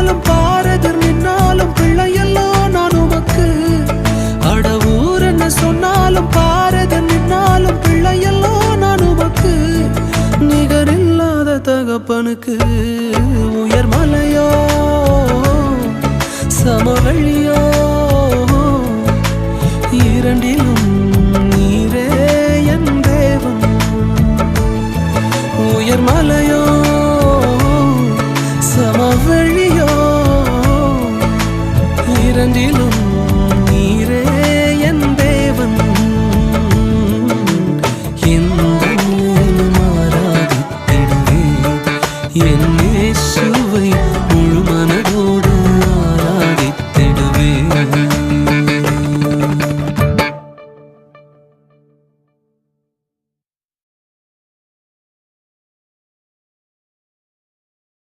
நின்னாலும் பாரதர் நின்னாலும் பிள்ளையல்லோ நான் உமக்கு. அட ஊர் என்ன சொன்னாலும் பாரதர் நின்னாலும் பிள்ளையல்லோ நான் உமக்கு. நிகரில்லாத தகப்பனுக்கு உயர் மலையோ சமவெளியோ இரண்டிலும் நீரே என் தேவன். உயர் மலையோ சமவெளியோ இரண்டிலும் நீரே என் தேவன். எந்த மாறாதிடுவே என் இயேசு